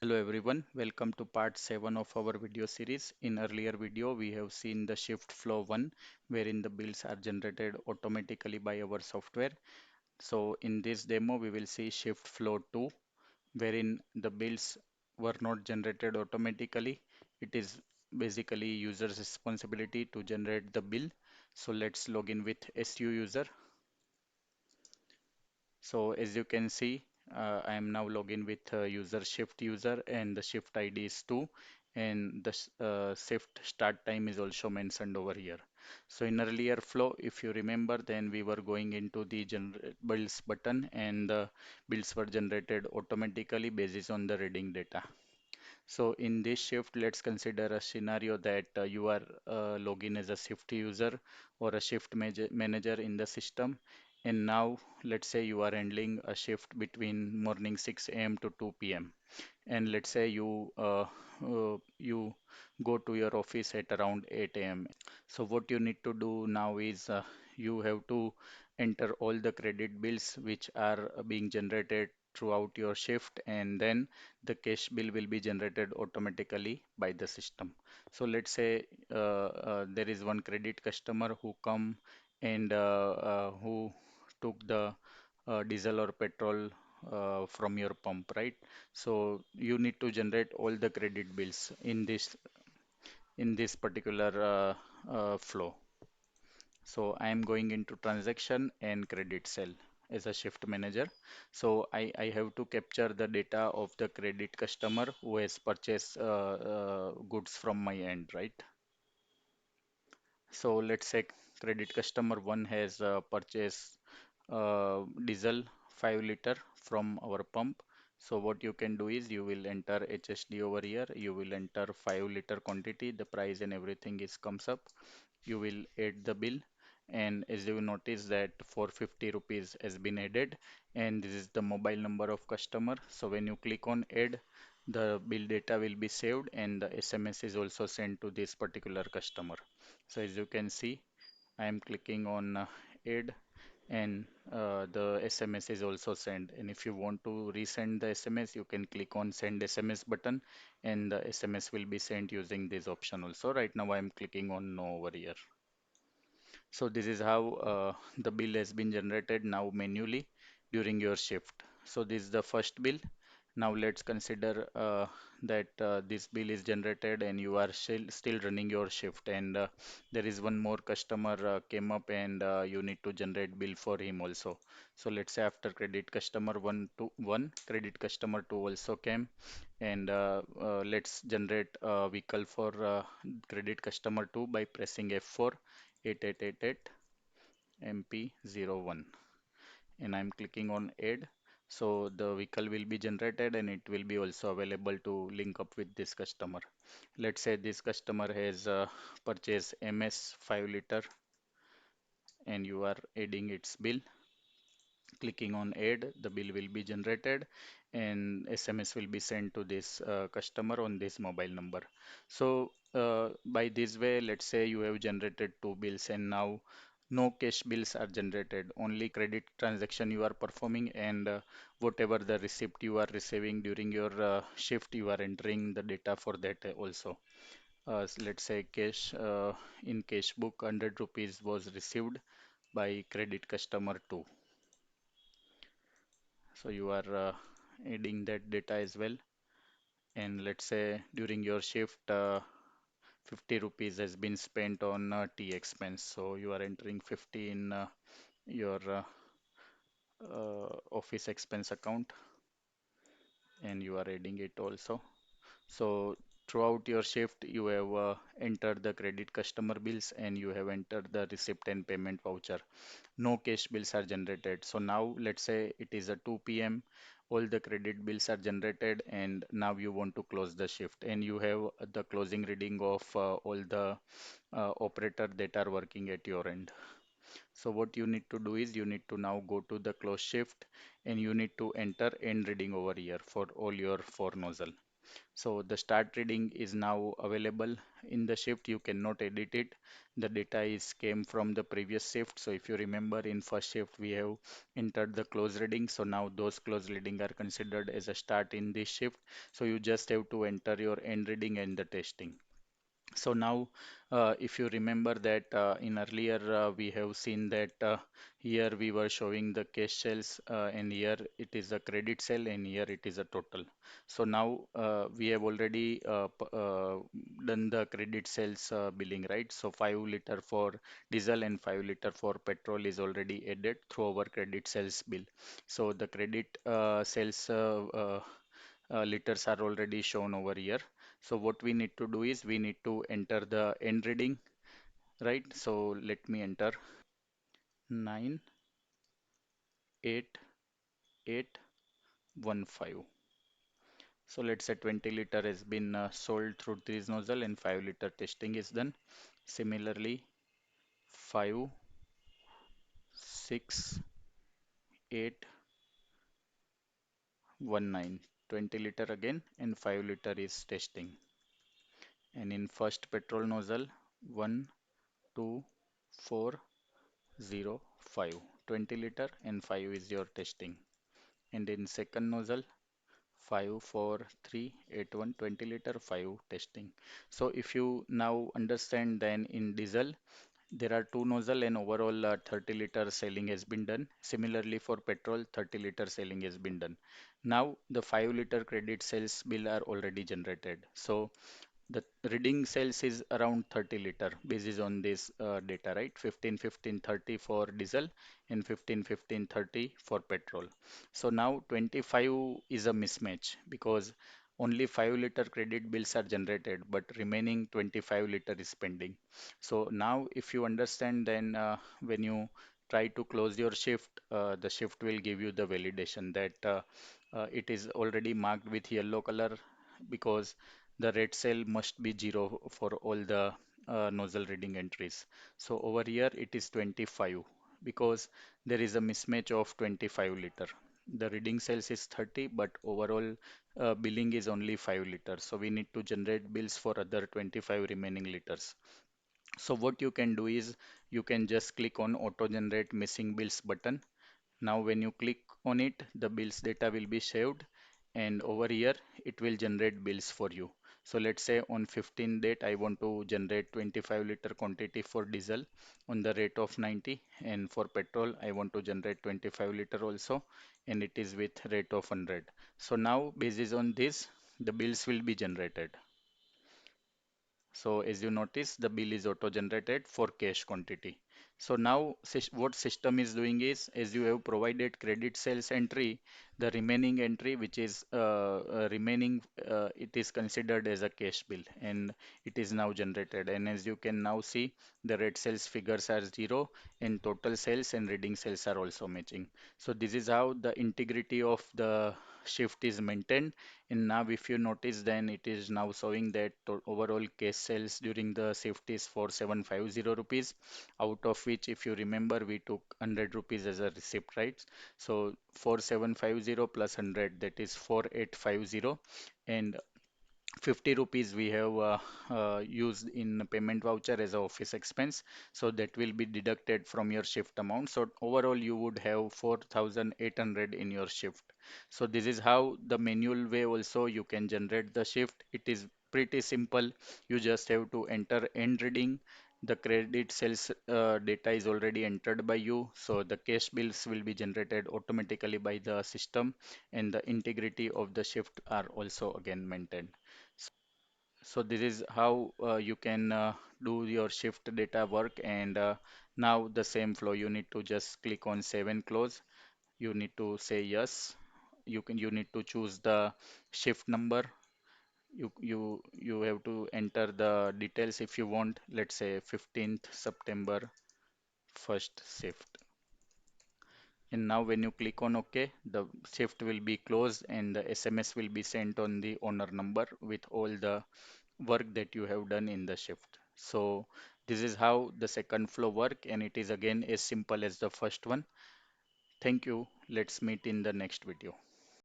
Hello everyone, welcome to part 7 of our video series. In earlier video, we have seen the shift flow 1, wherein the bills are generated automatically by our software. So in this demo, we will see shift flow 2, wherein the bills were not generated automatically. It is basically user's responsibility to generate the bill. So let's log in with SU user. So as you can see, I am now logged in with user shift user and the shift ID is 2 and the shift start time is also mentioned over here. So in earlier flow, if you remember, then we were going into the generate builds button and the builds were generated automatically based on the reading data. So in this shift, let's consider a scenario that you are login as a shift user or a shift manager in the system. And now let's say you are handling a shift between morning 6 a.m. to 2 p.m. And let's say you go to your office at around 8 a.m. So what you need to do now is you have to enter all the credit bills which are being generated throughout your shift, and then the cash bill will be generated automatically by the system. So let's say there is one credit customer who come and who took the diesel or petrol from your pump, right? So you need to generate all the credit bills in this particular flow. So I am going into transaction and credit cell as a shift manager. So I have to capture the data of the credit customer who has purchased goods from my end, right? So let's say credit customer one has purchased diesel 5 liter from our pump. So what you can do is you will enter HSD over here. You will enter 5 liter quantity. The price and everything is comes up. You will add the bill, and as you notice that 450 rupees has been added, and this is the mobile number of customer. So when you click on add, the bill data will be saved and the SMS is also sent to this particular customer. So as you can see, I am clicking on add, and the SMS is also sent. And if you want to resend the SMS, you can click on send SMS button and the SMS will be sent using this option also. Right now I am clicking on no over here. So this is how the bill has been generated now manually during your shift. So this is the first bill. Now let's consider that this bill is generated and you are still running your shift, and there is one more customer came up and you need to generate bill for him also. So let's say after credit customer one, credit customer two also came, and let's generate a vehicle for credit customer 2 by pressing F4 8888 MP01, and I'm clicking on add. So the vehicle will be generated and it will be also available to link up with this customer. Let's say this customer has purchased MS 5 liter and you are adding its bill. Clicking on add, the bill will be generated and SMS will be sent to this customer on this mobile number. So by this way, let's say you have generated two bills and now no cash bills are generated, only credit transaction you are performing, and whatever the receipt you are receiving during your shift, you are entering the data for that also. Let's say cash in cash book 100 rupees was received by credit customer 2. So you are adding that data as well. And let's say during your shift, 50 rupees has been spent on tea expense. So you are entering 50 in your office expense account and you are adding it also. So throughout your shift, you have entered the credit customer bills and you have entered the receipt and payment voucher. No cash bills are generated. So now let's say it is a 2 p.m. All the credit bills are generated and now you want to close the shift and you have the closing reading of all the operator that are working at your end. So what you need to do is you need to now go to the close shift and you need to enter end reading over here for all your four nozzle. So the start reading is now available in the shift. You cannot edit it. The data is came from the previous shift. So if you remember in first shift we have entered the close reading. So now those close reading are considered as a start in this shift. So you just have to enter your end reading and the testing. So now, if you remember that in earlier we have seen that here we were showing the cash sales and here it is a credit sale and here it is a total. So now we have already done the credit sales billing, right? So 5 liter for diesel and 5 liter for petrol is already added through our credit sales bill. So the credit sales liters are already shown over here. So what we need to do is we need to enter the end reading, right? So let me enter 9, 8, 8, 1, 5. So let's say 20 liter has been sold through this nozzle and 5 liter testing is done. Similarly, 5, 6, 8, 1, 9. 20 liter again and 5 liter is testing. And in first petrol nozzle, 1, 2, 4, 0, 5. 20 liter and 5 is your testing. And in second nozzle, 5, 4, 3, 8, 1, 20 liter, 5 testing. So if you now understand, then in diesel, there are two nozzle and overall 30 liter selling has been done. Similarly for petrol, 30 liter selling has been done. Now the 5 liter credit sales bill are already generated. So the reading cells is around 30 liter basis on this data, right? 15, 15, 30 for diesel and 15, 15, 30 for petrol. So now 25 is a mismatch because only 5 liter credit bills are generated, but remaining 25 liter is pending. So now if you understand, then when you try to close your shift, the shift will give you the validation that it is already marked with yellow color because the red cell must be 0 for all the nozzle reading entries. So over here it is 25 because there is a mismatch of 25 liter. The reading cells is 30 but overall billing is only 5 liters. So we need to generate bills for other 25 remaining liters. So what you can do is you can just click on auto generate missing bills button. Now when you click on it, the bills data will be saved and over here it will generate bills for you. So let's say on 15 date I want to generate 25 liter quantity for diesel on the rate of 90 and for petrol I want to generate 25 liter also and it is with rate of 100. So now basis on this the bills will be generated. So as you notice, the bill is auto-generated for cash quantity. So now what system is doing is, as you have provided credit sales entry, the remaining entry, which is remaining, it is considered as a cash bill and it is now generated. And as you can now see, the red sales figures are 0 and total sales and reading sales are also matching. So this is how the integrity of the shift is maintained. And now if you notice, then it is now showing that overall case sales during the shift is for 750 rupees, out of which if you remember we took 100 rupees as a receipt, right? So 4750 plus 100, that is 4850, and 50 rupees we have used in payment voucher as a office expense, so that will be deducted from your shift amount. So overall you would have 4800 in your shift. So this is how the manual way also you can generate the shift. It is pretty simple. You just have to enter end reading. The credit sales data is already entered by you, so the cash bills will be generated automatically by the system, and the integrity of the shift are also again maintained. So this is how you can do your shift data work, and now the same flow you need to just click on save and close. You need to say yes. You need to choose the shift number. You have to enter the details if you want. Let's say 15th September first shift. And now when you click on OK, the shift will be closed and the SMS will be sent on the owner number with all the work that you have done in the shift. So this is how the second flow work, and it is again as simple as the first one. Thank you. Let's meet in the next video.